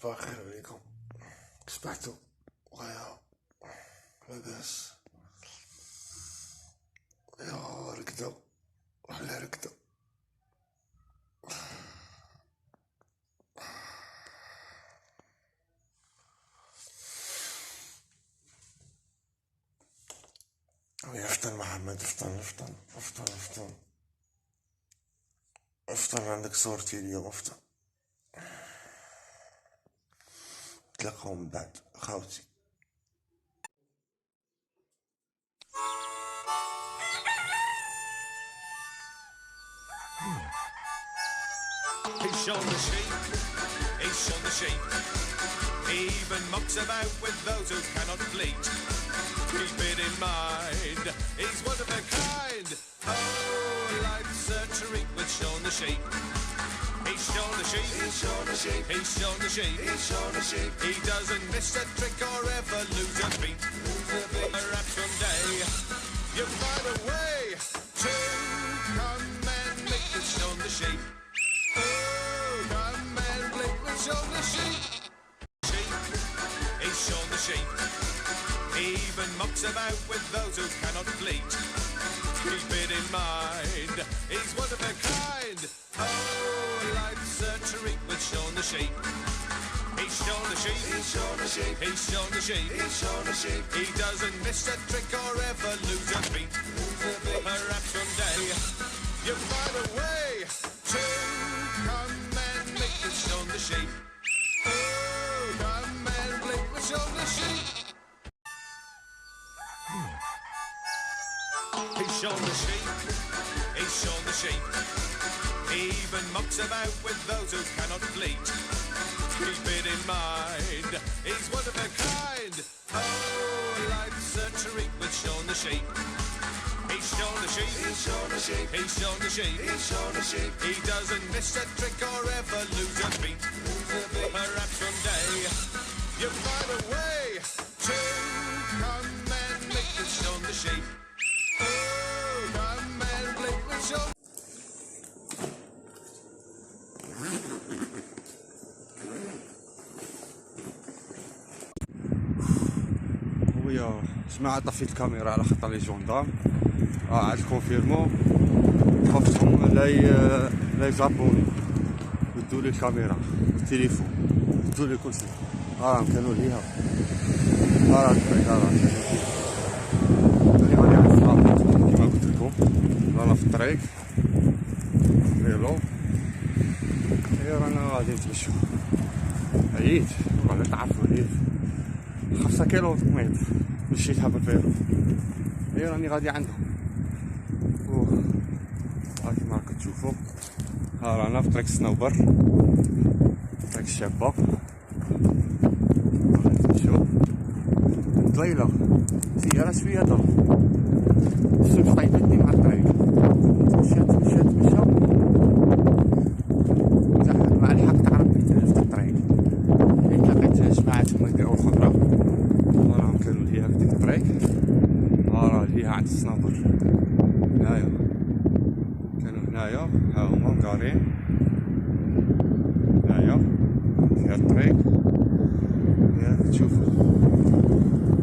صباح الخير عليكم. صبحتوا ويا لاباس يا ركدة ولا ركدة. ويا افطن محمد، افطن افطن افطن افطن افطن، عندك صورتي اليوم، افطن نتلاقاو من بعد خاوتي. He's shown the sheep, he's shown the sheep. He even mucks about with those who cannot bleat. Keep it in mind, he's one of a kind. Oh, life's a treat with Shaun the sheep. He's shown the sheep, he's shown the sheep, he's shown the sheep, he's shown the sheep. He doesn't miss a trick or ever lose a beat. Perhaps one day you'll find a way to come and make the Shaun the sheep. Oh, come and play with Shaun the sheep. He's Shaun the sheep. He even mucks about with those who cannot bleat. Keep it in mind, he's one of a kind. Oh, life's a treat with Shaun the sheep. He's Shaun the sheep, he's Shaun the sheep, he's Shaun the sheep, he's Shaun the sheep. He doesn't miss a trick or ever lose a beat. Perhaps one day you'll find a way to come and make the Shaun the sheep. Oh, come and play with Shaun the sheep. He's Shaun the sheep, he's Shaun the sheep. He even mucks about with those who cannot bleat. Keep it in mind, he's one of a kind. Oh, life's a treat with Shaun the sheep. He's Shaun the sheep, he's Shaun the sheep, he's Shaun the sheep, he's Shaun the sheep. He doesn't miss a trick or ever lose a beat. Perhaps one day you'll find a way to come and make the Shaun the sheep. Oh, come and play with Shaun. خويا جماعة طفيت الكاميرا على خاطر لي جوندام عاد كونفيرمو، خفتهم لا يجابوني يدولي الكاميرا والتليفون، يدولي كلشي. راهم كانوا ليها، راه الطريق راه كانوا ليها، راني غادي على الصراط كيما قلت لكم، رانا في الطريق فيلو، رانا غادي نتمشوا. عييت والله تعرفوا، عييت 5 كيلومتر مشيتها بالفيلو. راني غادي عندهم، ها كيما راكم تشوفوا، ها رانا في طريق الصنوبر، طريق الشابة. غادي نمشيو طويلة، سيارة شوية ضرب، الشمس طيبتني مع الطريق. تمشى مع الحق تعرف في الطريق. لقيت جماعة تما يبيعو الخضرة، راهم كانوا ليها في ديك الطريق، راه ليها عند الصنابر هنايا، كانوا هنايا، ها هما مقارين هنايا في الطريق. ياك تشوفوا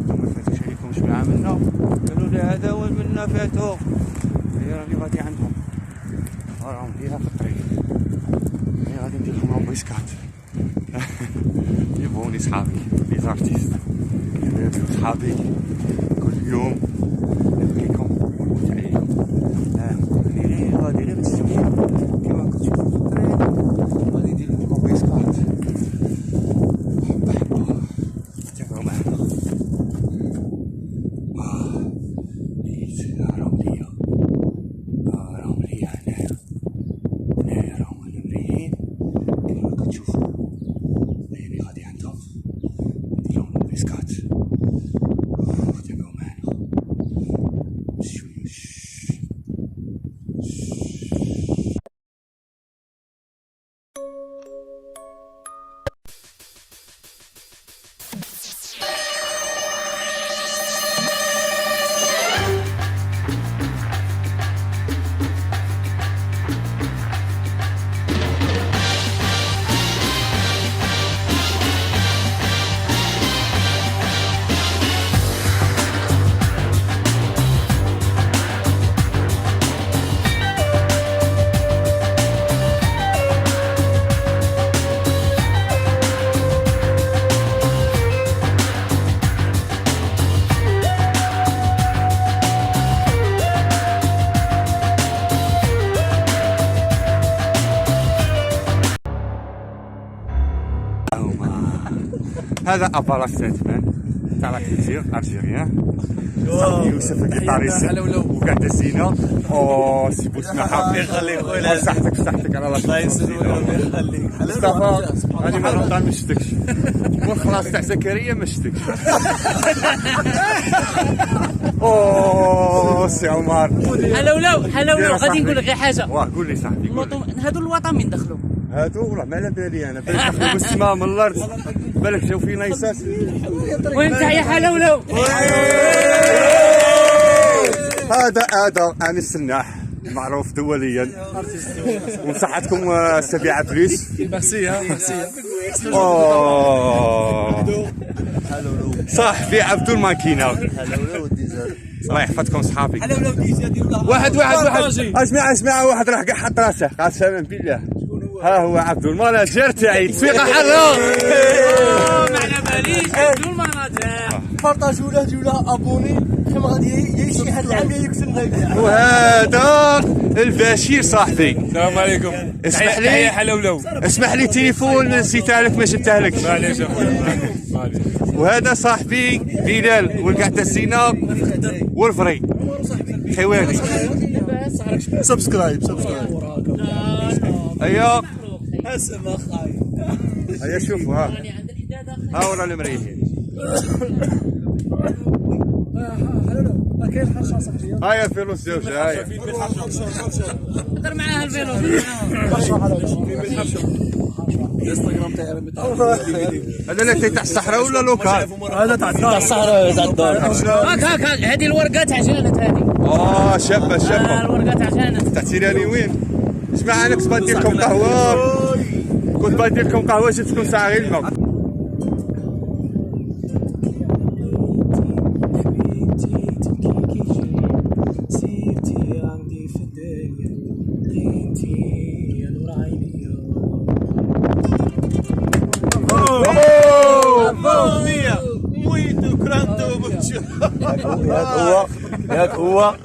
هما فاتوش عليكم جماعة منا، قالوا لي هذا وين منا فاتو. راني غادي عندهم، راهم ليها في الطريق، راني غادي ندير لهم بويسكات. يبغوني صحابي لي زارتيست، يبغيو صحابي كل يوم نبغيكم ونموت عليكم. راني غادي غير بالشوية كيما كتشوفو في الطريق، غادي ندير لكم بويسكات حبة حبة. تابعو معنا. راهم ليا، راهم ليا هنايا راهم مريحين كيما كتشوفو. راني غادي عندهم ندير لهم البيسكات، تابعو معنا. هذا ابالا سانتمان تاع لا كولتور الجيريان صاحبي يوسف القطاريسي وقاعد الزينه او سي بوسماحه الله يخليك خويا صحتك على الله يسلمك ربي يخليك مصطفى راني ما رمضان ما شفتكش والخلاص تاع زكريا ما شفتكش اوه سي عمر حلولو غادي نقول لك غير حاجه. واه قول لي صاحبي هادو الوطن من دخلوا هادو والله ما على بالي انا بالك دخلوا بالسماء من الارض بالك جاو فينا يساس وين تاع يا حلولو هذا عامل السناح معروف دوليا ومصحتكم السبيعه بليس ميرسي صاحبي عبدو الماكينه الله يحفظكم صحابي واحد اسمع واحد راح حط راسه قسما بالله ها هو عبدو المناجر تاعي تسويقه حره ما على باليش عبدو المناجر بارطاجوا له جوله ابوني كما غادي يشي هاد العام يكسب وهذا البشير صاحبي السلام عليكم اسمح لي يا حلولو اسمح لي تليفون نسيته لك ما جبته لك معليش اخويا معليش وهذا صاحبي بلال والقعده الزينه والفري حيواني سبسكرايب ايوه اسمع خاي هيا شوفوا ها ورا المريحين كاين حرشه صاحبي هيا فيلو الزوج هيا هضر معاه الفيلو الانستغرام تاعي هذا لا تاع الصحراء ولا لوكال هذا تاع الصحراء تاع الدار هاك هذه الورقه تاع جانت هذه شابه الورقه تاع جانت تاع تيراني وين اسمع انا كنت بدي لكم قهوه جبت لكم ساعه غير الماء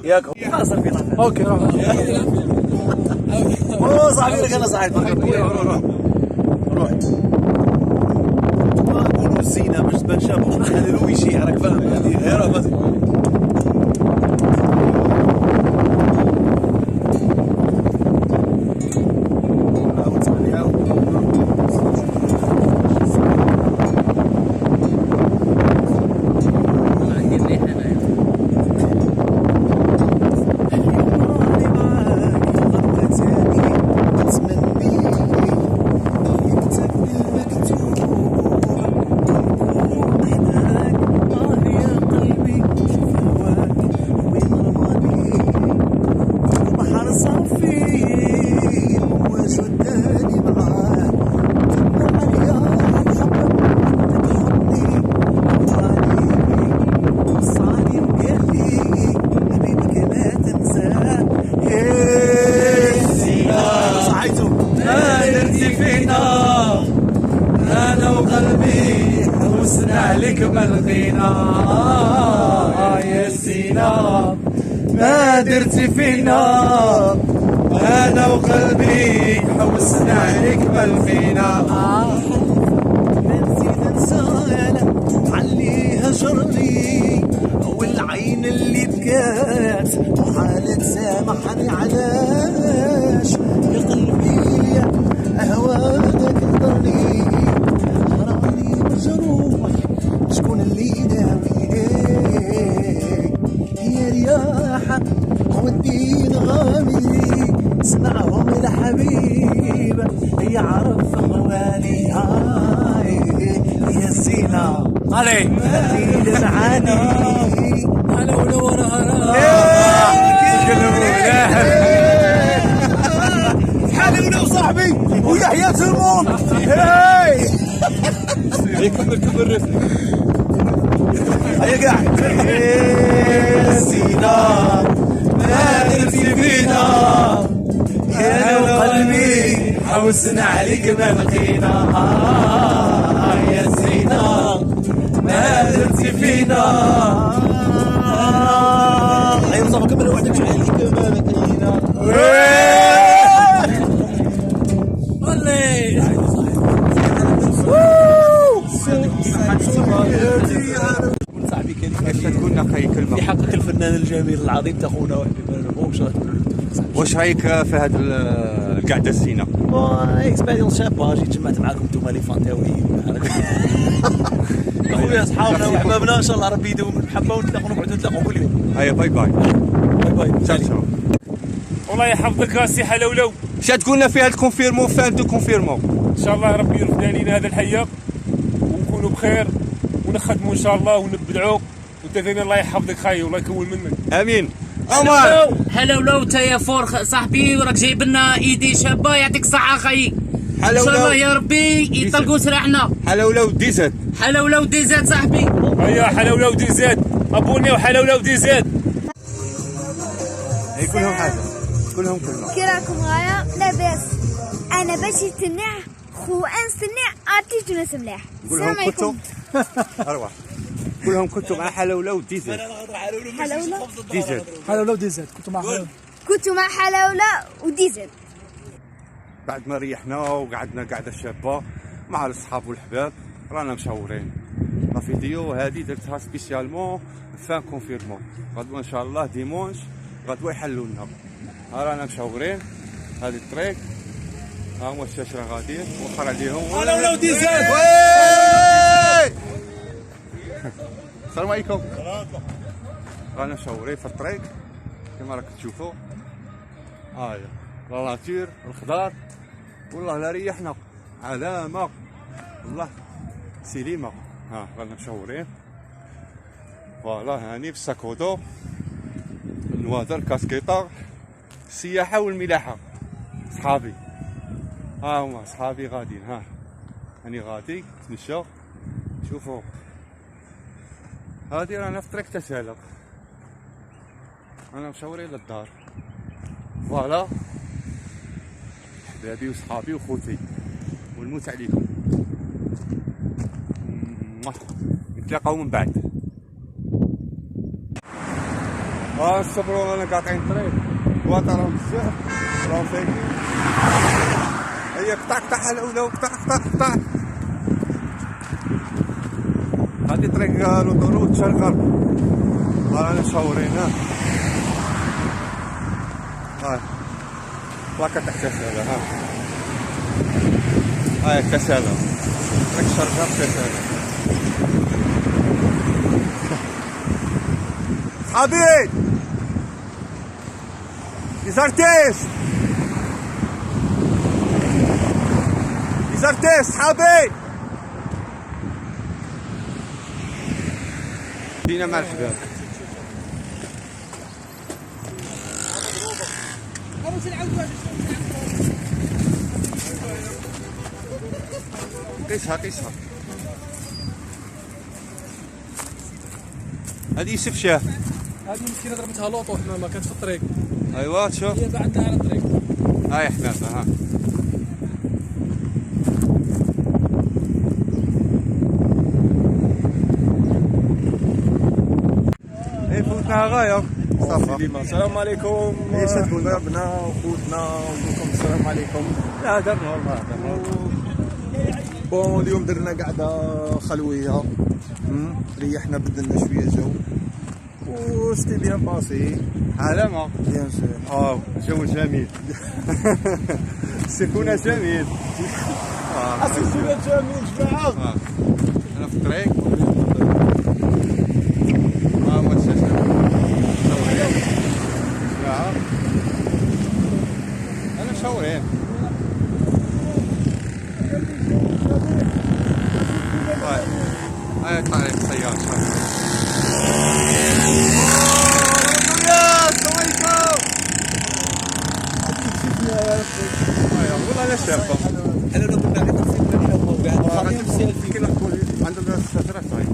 ياك اوكي روح صاحبي لك انا صاحبي روح قولوا الزينه باش تبان شابه هذا لويشي راك فاهم هذه غير ما درتي فينا انا وقلبي حوسنا عليك بالفينا نسيت نسالة علي هجرني والعين اللي بكات وحالة سامحني علاش يا قلبي اهواك تقدرني راني مجروح شكون اللي يداويني يا رياحة ودي نغامي اسمعهم الحبيب يعرف موالي يا الزينة علي اللي معاني انا ونور حالي ولو صاحبي ويحيى تلمون كمل هيا قاعد الزينة ما درتي فينا يا قلبي حوسنا عليك ما بقينا يا الزينة ما درتي فينا ايوا صافي كمل وحدك عليك ما بقينا ولي من صاحبي كريم كيف تقول لنا خي كلمه؟ في حقك الفنان الجميل العظيم تاخونا واش رايك في هذه القعده الزينه؟ اكسبيريونس شابه، جيت جمعت معكم انتم لي فانتاويين خويا صحابنا وحبابنا، ان شاء الله ربي يدوم المحبه ونتلاقوا نقعدوا نتلاقوا كل يوم. هيا باي باي باي باي. تشاو. والله يحفظك راسي حلولو. شا تقولنا في هذا الكونفيرمو فان دو كونفيرمو؟ ان شاء الله ربي يرفد علينا هذا الحياه ونكونوا بخير ونخدموا ان شاء الله ونبدعوا وتثاني. الله يحفظك خاي والله يكون منك. امين. عمر هلا ولو تا يا فور صاحبي، وراك جايب لنا ايدي شابه، يعطيك الصحه خاي. ان شاء الله يا ربي يطلقوا سراحنا. حلاوله وديزات. حلاوله وديزات صاحبي. هيا حلاوله وديزات، ابوني وحلاوله وديزات. هي كلهم حاجه، كلهم كلمه. كي راكم غاية؟ لاباس. انا باش يتنع خو انستنع ارتيج ناس ملاح. كلهم كنتو اروح كلهم كنتو مع حلاوله وديزات. حلاولة ديزات. حلاوله وديزات. كنتوا مع حلاولة وديزل. بعد ما ريحنا وقعدنا قعده شابه مع الاصحاب والحباب رانا مشاورين. لا فيديو هذه درتها سبيسيالمون فان كونفيرمون. غدوه ان شاء الله ديمونش غدوه يحلوا لنا. رانا مشاورين هذه الطريق، ها هما الشاش راه غاديين وخر عليهم. حلاوله وديزات. السلام عليكم. رانا مشاورين في الطريق كما راك تشوفوا. هاهي لا ناتور الخضار والله لا ريحنا علامه والله سليمه. ها رانا مشاورين فوالا هاني في الساكودو النوادر كاسكيطه السياحه والملاحه. صحابي ها هما صحابي غاديين. ها هاني غادي نتمشى. شوفوا هادي رانا في طريق تسالق، انا مشاورين للدار. فوالا حبابي وصحابي وخوتي ونموت عليكم. نتلاقاو من بعد. صبروا رانا قاطعين الطريق، الواطه راهم بزاف راهم فايقين. هيا قطع حلاوله وقطع. هادي طريق لوطوروت شرق غرب. رانا مشاورين. ها واكا تحت تسالة. هاي تسالة طريق شرق غرب تسالة. صحابي يزرتيش صحابي. دينا مع الحباب. قيسها هذه يوسف شاه. هذه مسكينه ضربتها لوطو حمامه كانت في الطريق. ايوا تشوف هي بعدنا على الطريق. هاي حمامه. ها هي فوتنا غايه. السلام عليكم. ايش تقول؟ حبابنا وخوتنا ونقولكم السلام عليكم. لا درنا والله بون اليوم درنا قعده خلويه، ريحنا بدلنا شويه جو وستي بيان باسي. علامه بيان سور. جو جميل. سكونه جميل. سكونه جميل جماعه. انا في الطريق. هو الشاشه انا مشاورين. هاي طريق السيارة. والله لا شابة. انا لو كنا غير نفسي نبدا الموقع كي نقول عندنا الشجرة صاي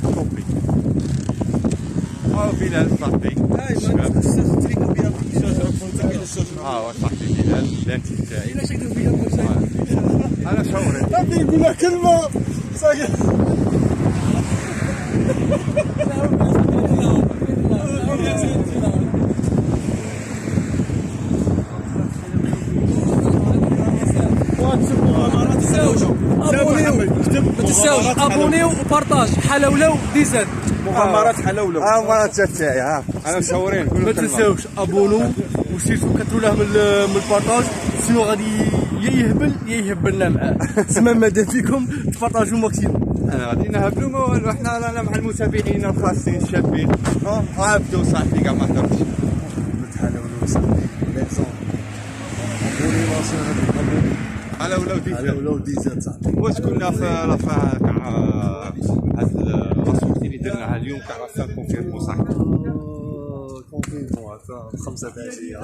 طوبي. بلال صاحبي. تريكو بيان الشجره فهمت الشجره. صاحبي بلال لانتي تاعي. الا شكلوا بيان انا شاوري. غادي يقول لك كلمه صاير. ما تنساوش ابونيو وبارطاج حلاولو ديزاد مغامرات حلاولو. مرات تاعي ها انا مصورين. ما تنساوش ابونو وسيرتو كثروا له من البارطاج سينو غادي يا يهبلنا معاه. تسمى ماذا فيكم تبارطاجوا ماكسيموم. انا غادي نهبلوا وحنا رانا مع المتابعين الخاصين الشابين. عبدو صاحبي كاع ما هضرتش. حلاولو صاحبي ليكزون ابوني واصل حلاولو ديزاد صاحبي. واش كنا في لافا تاع هاد لاسورتي اللي درناها اليوم تاع راسا كونفيرمو صاحبي. كونفينمون هكا 5 تاع العشيه.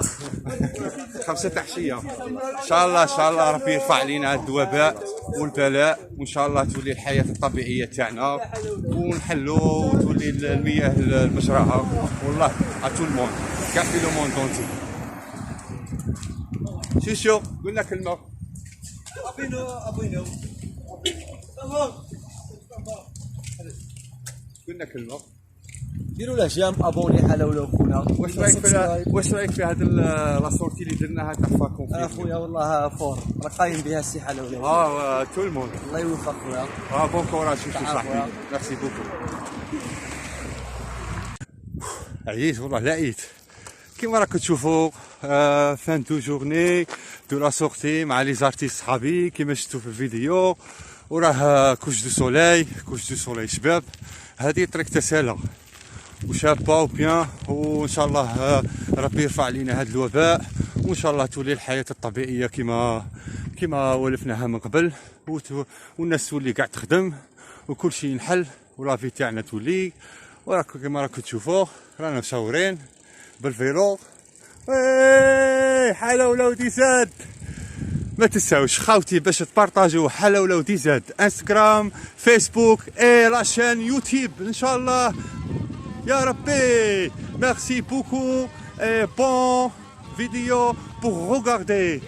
5 تاع العشيه ان شاء الله ربي يرفع علينا هاد الوباء والبلاء، وان شاء الله تولي الحياه الطبيعيه تاعنا ونحلوا وتولي المياه المجراها والله اتو الموند كاع في لو موند اونتي. شو قلنا كلمه قلنا كلمه. ديروا له جام ابوني حلاولو خونا. واش رايك في هاد لاسورتي اللي درناها تاع فاكون اخويا والله فور راه قايم بها السي حلاولو. تو الموند الله يوفق خويا. بون كوراج صاحبي. ميرسي بوكو. عييت والله لا عييت. كيما راكم تشوفوا فان دو جورني دو لا سورتي مع لي زارتيست صحابي كيما شفتوا في الفيديو، وراه كوش دو سولاي شباب. هذه طريق تسالى وشابه وبيان، وان شاء الله ربي يرفع علينا هذا الوباء، وان شاء الله تولي الحياه الطبيعيه كيما ولفناها من قبل، والناس تولي قاع تخدم وكل شيء ينحل ولافي تاعنا تولي. وراكم كيما راكم تشوفوا رانا مصورين بالفيلو. حلاولو ديزاد. ما تنساوش خاوتي باش تبارطاجيو حلاولو ديزاد انستغرام فيسبوك لاشين يوتيوب ان شاء الله يا ربي. ميرسي بوكو et bon vidéo pour regarder.